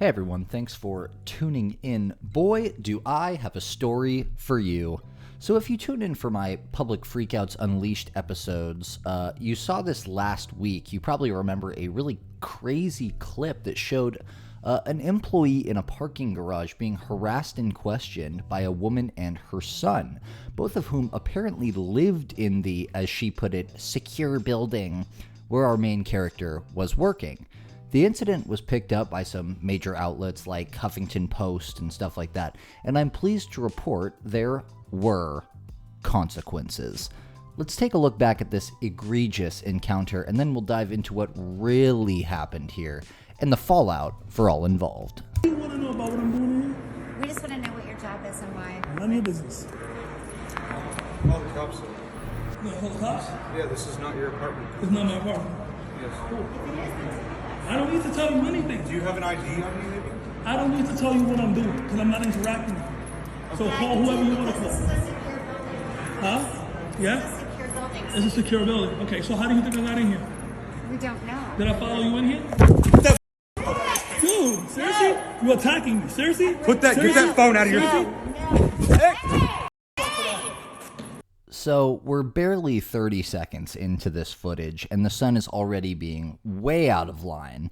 Hey everyone, thanks for tuning in. Boy, do I have a story for you. So if you tune in for my public Freakouts Unleashed episodes, you saw this last week. You probably remember a really crazy clip that showed an employee in a parking garage being harassed and questioned by a woman and her son, both of whom apparently lived in the, as she put it, secure building where our main character was working. The incident was picked up by some major outlets like Huffington Post and stuff like that, and I'm pleased to report there were consequences. Let's take a look back at this egregious encounter, and then we'll dive into what really happened here and the fallout for all involved. What do you want to know about what I'm doing here? We just want to know what your job is and why. None of your business. Call the cops. You gonna call the cops? Yeah, this is not your apartment. It's not my apartment. Yes. Cool. I don't need to tell you anything. Do you have an ID on you, maybe? I don't need to tell you what I'm doing because I'm not interacting with you. So call whoever you want to call. This is a secure building. Huh? Yeah? It's a secure building. It's a secure building. Okay, so how do you think I got in here? We don't know. Did I follow you in here? Dude, seriously? You're attacking me. Seriously? Get that phone out of your So we're barely 30 seconds into this footage, and the son is already being way out of line,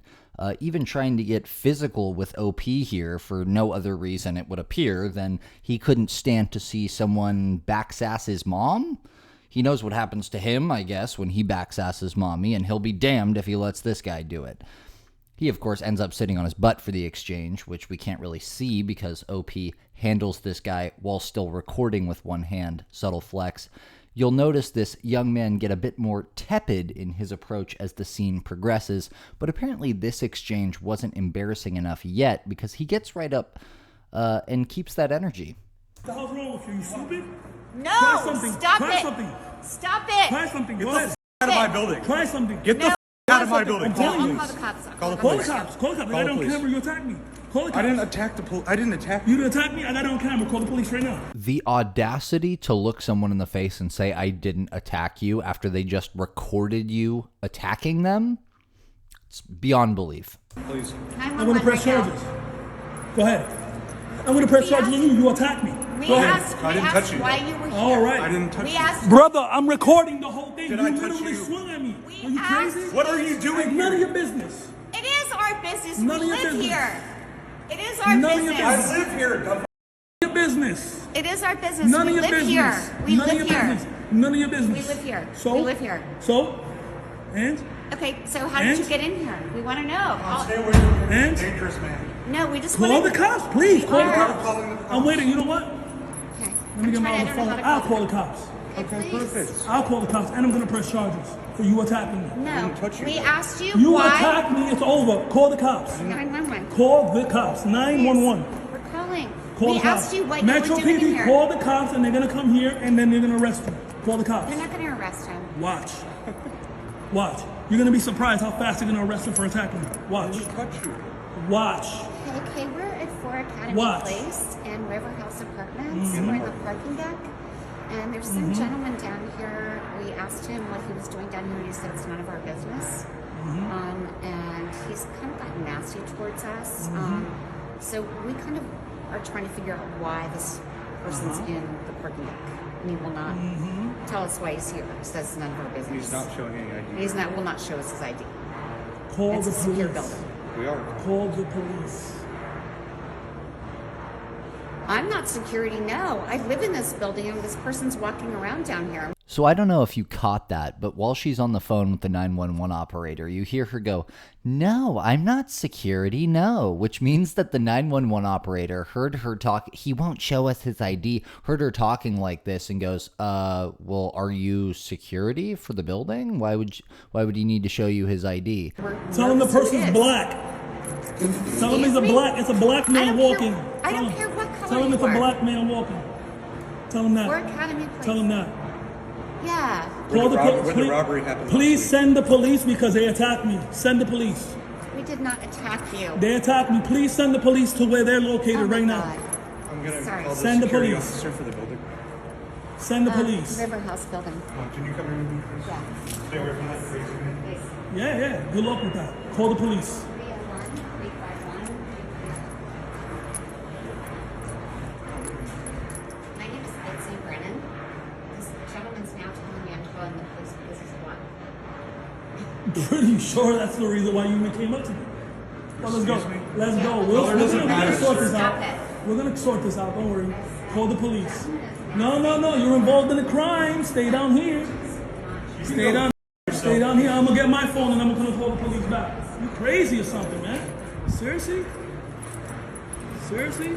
even trying to get physical with OP here for no other reason, it would appear, than he couldn't stand to see someone backsass his mom. He knows what happens to him, I guess, when he backsasses mommy, and he'll be damned if he lets this guy do it. He, of course, ends up sitting on his butt for the exchange, which we can't really see because OP handles this guy while still recording with one hand. Subtle flex. You'll notice this young man get a bit more tepid in his approach as the scene progresses, but apparently this exchange wasn't embarrassing enough yet because he gets right up and keeps that energy. What the hell's wrong with you? You stupid? No! Try something. Stop Try it! something. Stop it! Try something. Go ahead. out of my building. Try something. Get the out of my building. I'm telling you. I'll call the cops. Call the Call the police. cops. Call the cops. I Call got the it on police. camera. You attacked me. Call the cops. I didn't attack the police. I didn't attack You didn't attack me? I got it on camera. Call the police right now. The audacity to look someone in the face and say, I didn't attack you after they just recorded you attacking them, it's beyond belief. Please. I'm going to press charges. Go ahead. I'm going to press charges on you. You attacked me. Go ahead. I didn't touch you. Why you were here. All right. I didn't touch We you. asked. Brother, I'm recording the whole thing. Did You I touch literally you? swung at me. We Are you asked- crazy? What are you doing None of here? your business. It is our business. None of We your live business. here. It is our None of your business. business. I live here, dumb. Your business. It is our business. None we of your live business. here. We None live of your here. business. None of your business. We live here. So? We live here. So? And? Okay, so how did And? you get in here? We want to know. Stay away from me. And? Dangerous man. No, we just Call want the cops, please. Call the are. cops. I'm waiting. You know what? Okay. Let me get my other phone. I'll call the cops. Okay, perfect. I'll call the cops, and I'm going to press charges for you attacking me. No, didn't touch you. we asked you, You why. attacked me. It's over. Call the cops. 911. Call the cops. 911. We're calling. Call We the cops. asked you what you Metro were doing in PD, here. call the cops, and they're going to come here, and then they're going to arrest you. Call the cops. They're not going to arrest him. Watch. Watch. You're going to be surprised how fast they're going to arrest him for attacking me. Watch. Touch you. Watch. Okay, we're at 4 Academy Watch. Place in River House Apartments. We're in the parking deck. And there's some gentleman down here. We asked him what he was doing down here, and he said it's none of our business. And he's kind of gotten nasty towards us. So we kind of are trying to figure out why this person's in the parking deck. And he will not tell us why he's here. He says it's none of our business. He's not showing any ID. He's not. Will not show us his ID. Call It's the a secure police. building. We are. Call the police. I'm not security, no. I live in this building and this person's walking around down here. So I don't know if you caught that, but while she's on the phone with the 911 operator, you hear her go, "No, I'm not security, no," which means that the 911 operator heard her talk. He won't show us his ID. Heard her talking like this and goes, well, are you security for the building? Why would he need to show you his ID?" Tell him the Who person's is? black. Tell him he's a black. It's a black man walking. I don't Tell care him. what color Tell him you it's a are. black man walking. Tell him that. We're Academy Place. Tell him that. Yeah. Call the police. When the robbery happened. Please send the police because they attacked me. Send the police. We did not attack you. They attacked me. Please send the police to where they're located Oh my right now. God. I'm going to Sorry. call the Send the security police. officer for the building. Send the police. River House building. Can you come here with me, please? Yeah. Stay away from that crazy man. Yeah. Good luck with that. Call the police. 301, 351, calling the police because he's a black. Pretty sure that's the reason why you even came up to me. Well, let's go. Excuse me? Let's go. Color doesn't We're matter, gonna sort sir. this out. Stop it. We're gonna sort this out. Don't worry. Call the police. No. You're involved in a crime. Stay down here. Stay down. Stay down here. I'm gonna get my phone and I'm gonna call the police back. You crazy or something, man? Seriously? Seriously?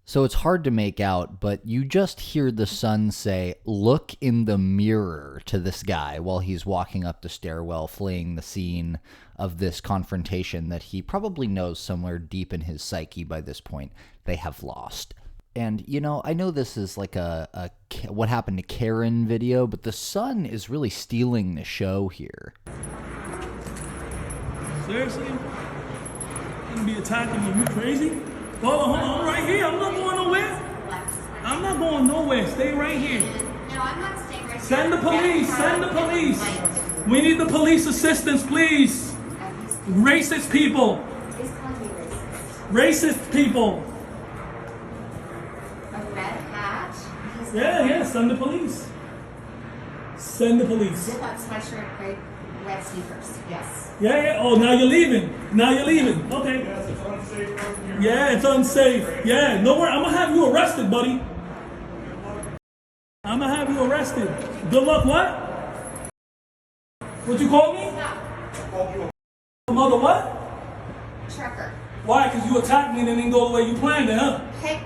So it's hard to make out, but you just hear the son say, "Look in the mirror," to this guy while he's walking up the stairwell, fleeing the scene of this confrontation that he probably knows somewhere deep in his psyche by this point they have lost. And, you know, I know this is like a what happened to Karen video, but the son is really stealing the show here. Seriously? You're gonna be attacking me? You crazy? Hold on. I'm right here. I'm not going nowhere. I'm not going nowhere. Stay right here. No, I'm not staying right here. Send the police. Send the police. We need the police assistance, please. Racist people. He's calling me racist. Racist people. A red hat. He's Yeah. Send the police. Send the police. Black sweatshirt, gray, red sneakers. Yes. Yeah. Oh, now you're leaving. Okay. Yes, it's unsafe parking here. Yeah, it's unsafe. Yeah, no worry. I'm gonna have you arrested, buddy. I'm gonna have you arrested. Good luck, what? What you call me? Mother what? Trucker. Why? Because you attacked me and it didn't go the way you planned it, huh? Hey,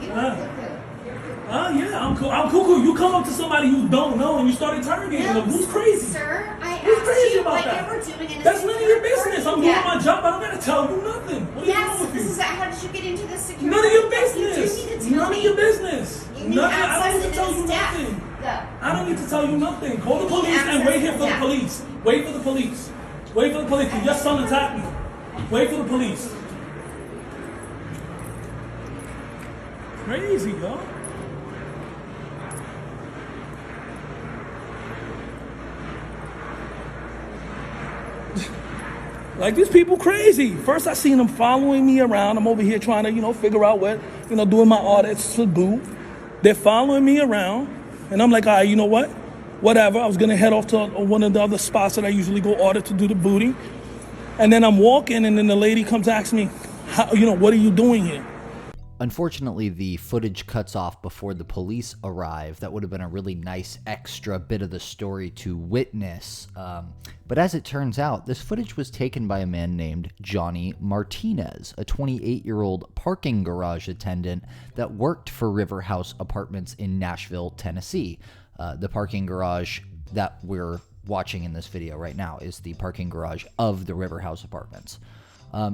you Huh? cuckoo. You're cuckoo. Yeah, I'm cool. I'm cuckoo. You come up to somebody you don't know and you start interrogating them. Who's crazy? Sir, I Who's asked crazy you about what that? you were doing in a That's none of your secure business. I'm parking doing deck. my job. I don't gotta tell you nothing. What is Yes, wrong with this you? is how did you get into this secure None of your parking deck? You business. do need to tell None of me. your business. You need Nothing. I don't access need to to tell this you deck. nothing. Go. I don't need to tell you nothing. Call the You need police and access wait here to for the that. police. Wait for the police. Wait for the police. Your son attacked me. Wait for the police. Crazy, yo. Like, these people crazy. First I seen them following me around. I'm over here trying to, figure out what, doing my audits to do. They're following me around. And I'm like, all right, you know what? Whatever. I was going to head off to one of the other spots that I usually go audit to do the booty. And then I'm walking and then the lady comes ask me, what are you doing here? Unfortunately, the footage cuts off before the police arrive. That would have been a really nice extra bit of the story to witness. But as it turns out, this footage was taken by a man named Johnny Martinez, a 28-year-old parking garage attendant that worked for River House Apartments in Nashville, Tennessee. The parking garage that we're watching in this video right now is the parking garage of the River House Apartments.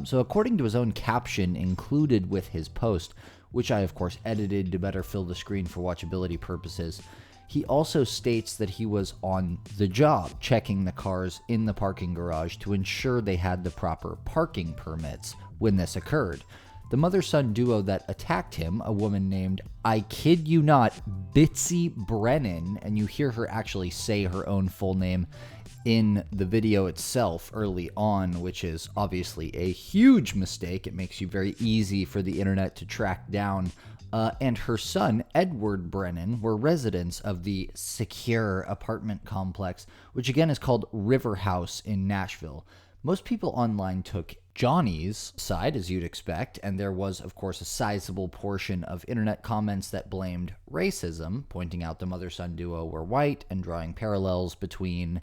So according to his own caption included with his post, which I of course edited to better fill the screen for watchability purposes, he also states that he was on the job checking the cars in the parking garage to ensure they had the proper parking permits when this occurred. The mother-son duo that attacked him, a woman named, I kid you not, Bitsy Brennan, and you hear her actually say her own full name in the video itself early on, which is obviously a huge mistake. It makes you very easy for the internet to track down. And her son, Edward Brennan, were residents of the secure apartment complex, which again is called River House in Nashville. Most people online took Johnny's side, as you'd expect, and there was, of course, a sizable portion of internet comments that blamed racism, pointing out the mother-son duo were white and drawing parallels between,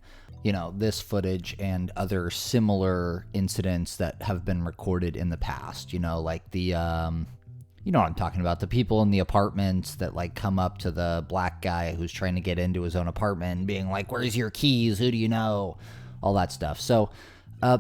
this footage and other similar incidents that have been recorded in the past, like the, you know what I'm talking about, the people in the apartments that, come up to the black guy who's trying to get into his own apartment and being like, where's your keys? Who do you know? All that stuff. So,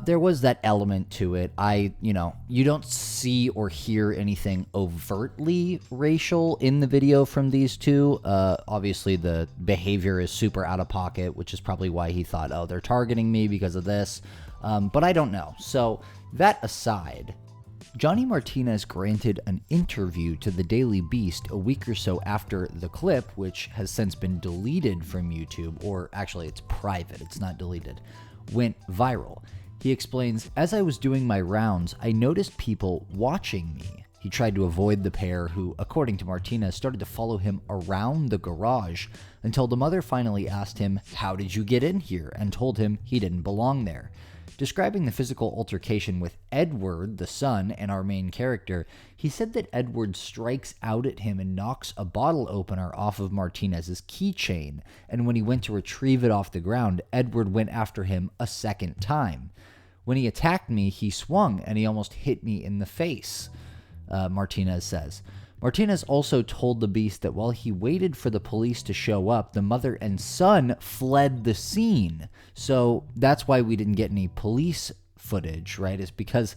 there was that element to it. You don't see or hear anything overtly racial in the video from these two. Obviously, the behavior is super out of pocket, which is probably why he thought, oh, they're targeting me because of this. But I don't know. So that aside, Johnny Martinez granted an interview to the Daily Beast a week or so after the clip, which has since been deleted from YouTube, or actually it's private, it's not deleted, went viral. He explains, as I was doing my rounds, I noticed people watching me. He tried to avoid the pair who, according to Martinez, started to follow him around the garage until the mother finally asked him, "How did you get in here?" and told him he didn't belong there. Describing the physical altercation with Edward, the son, and our main character, he said that Edward strikes out at him and knocks a bottle opener off of Martinez's keychain, and when he went to retrieve it off the ground, Edward went after him a second time. When he attacked me, he swung, and he almost hit me in the face, Martinez says. Martinez also told the Beast that while he waited for the police to show up, the mother and son fled the scene. So that's why we didn't get any police footage, right? Is because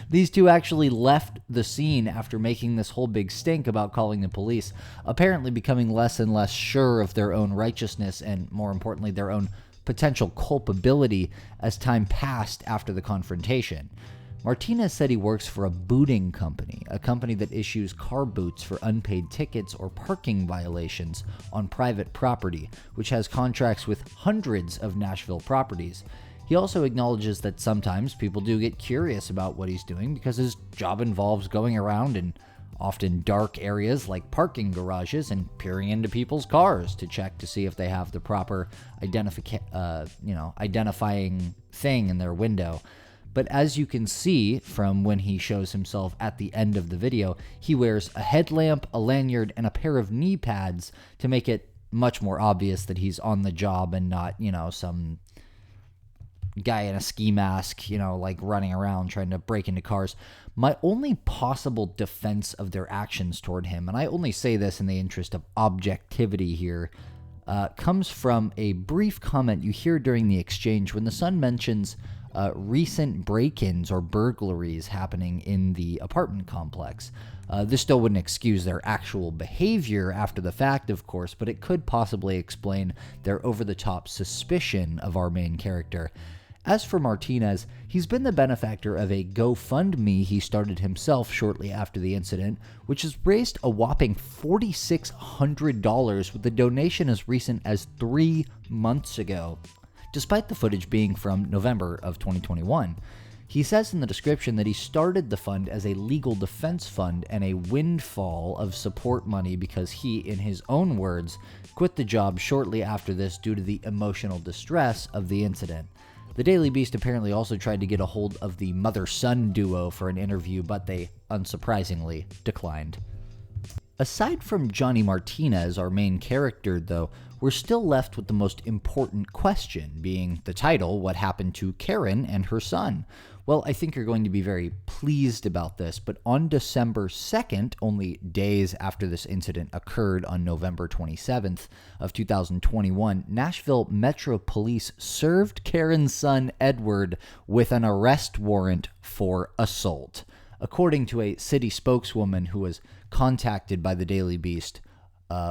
these two actually left the scene after making this whole big stink about calling the police, apparently becoming less and less sure of their own righteousness and, more importantly, their own potential culpability as time passed after the confrontation. Martinez said he works for a booting company, a company that issues car boots for unpaid tickets or parking violations on private property, which has contracts with hundreds of Nashville properties. He also acknowledges that sometimes people do get curious about what he's doing because his job involves going around in often dark areas like parking garages and peering into people's cars to check to see if they have the proper identifying thing in their window. But as you can see from when he shows himself at the end of the video, he wears a headlamp, a lanyard, and a pair of knee pads to make it much more obvious that he's on the job and not, some guy in a ski mask, like running around trying to break into cars. My only possible defense of their actions toward him, and I only say this in the interest of objectivity here, comes from a brief comment you hear during the exchange when the son mentions recent break-ins or burglaries happening in the apartment complex. This still wouldn't excuse their actual behavior after the fact, of course, but it could possibly explain their over-the-top suspicion of our main character. As for Martinez, he's been the benefactor of a GoFundMe he started himself shortly after the incident, which has raised a whopping $4,600 with a donation as recent as 3 months ago, despite the footage being from November of 2021. He says in the description that he started the fund as a legal defense fund and a windfall of support money because he, in his own words, quit the job shortly after this due to the emotional distress of the incident. The Daily Beast apparently also tried to get a hold of the mother-son duo for an interview, but they, unsurprisingly, declined. Aside from Johnny Martinez, our main character, though, we're still left with the most important question, being the title, What Happened to Karen and Her Son? Well, I think you're going to be very pleased about this, but on December 2nd, only days after this incident occurred on November 27th of 2021, Nashville Metro Police served Karen's son, Edward, with an arrest warrant for assault. According to a city spokeswoman who was contacted by the Daily Beast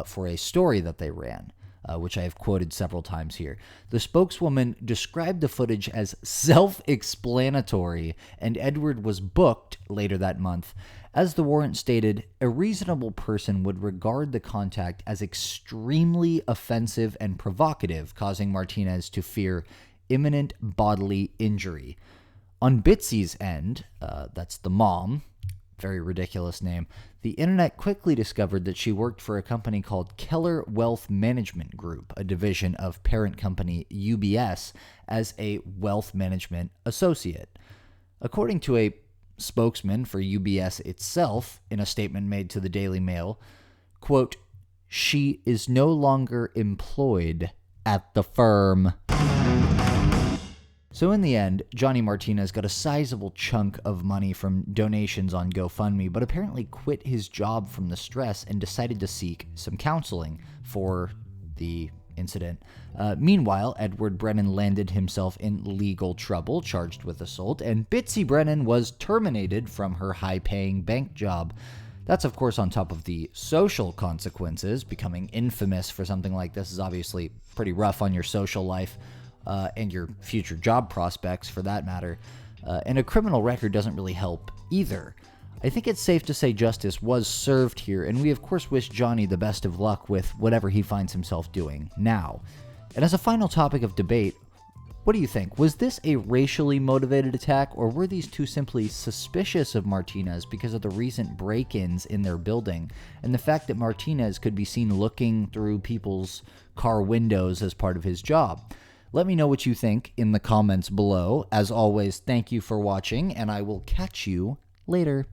for a story that they ran, which I have quoted several times here. The spokeswoman described the footage as self-explanatory, and Edward was booked later that month. As the warrant stated, a reasonable person would regard the contact as extremely offensive and provocative, causing Martinez to fear imminent bodily injury. On Bitsy's end, that's the mom, very ridiculous name, the internet quickly discovered that she worked for a company called Keller Wealth Management Group, a division of parent company UBS, as a wealth management associate. According to a spokesman for UBS itself, in a statement made to the Daily Mail, quote, "She is no longer employed at the firm." So in the end, Johnny Martinez got a sizable chunk of money from donations on GoFundMe, but apparently quit his job from the stress and decided to seek some counseling for the incident. Meanwhile, Edward Brennan landed himself in legal trouble, charged with assault, and Bitsy Brennan was terminated from her high-paying bank job. That's, of course, on top of the social consequences. Becoming infamous for something like this is obviously pretty rough on your social life. And your future job prospects, for that matter. And a criminal record doesn't really help either. I think it's safe to say justice was served here, and we of course wish Johnny the best of luck with whatever he finds himself doing now. And as a final topic of debate, What do you think? Was this a racially motivated attack, or were these two simply suspicious of Martinez because of the recent break-ins in their building and the fact that Martinez could be seen looking through people's car windows as part of his job? Let me know what you think in the comments below. As always, thank you for watching, and I will catch you later.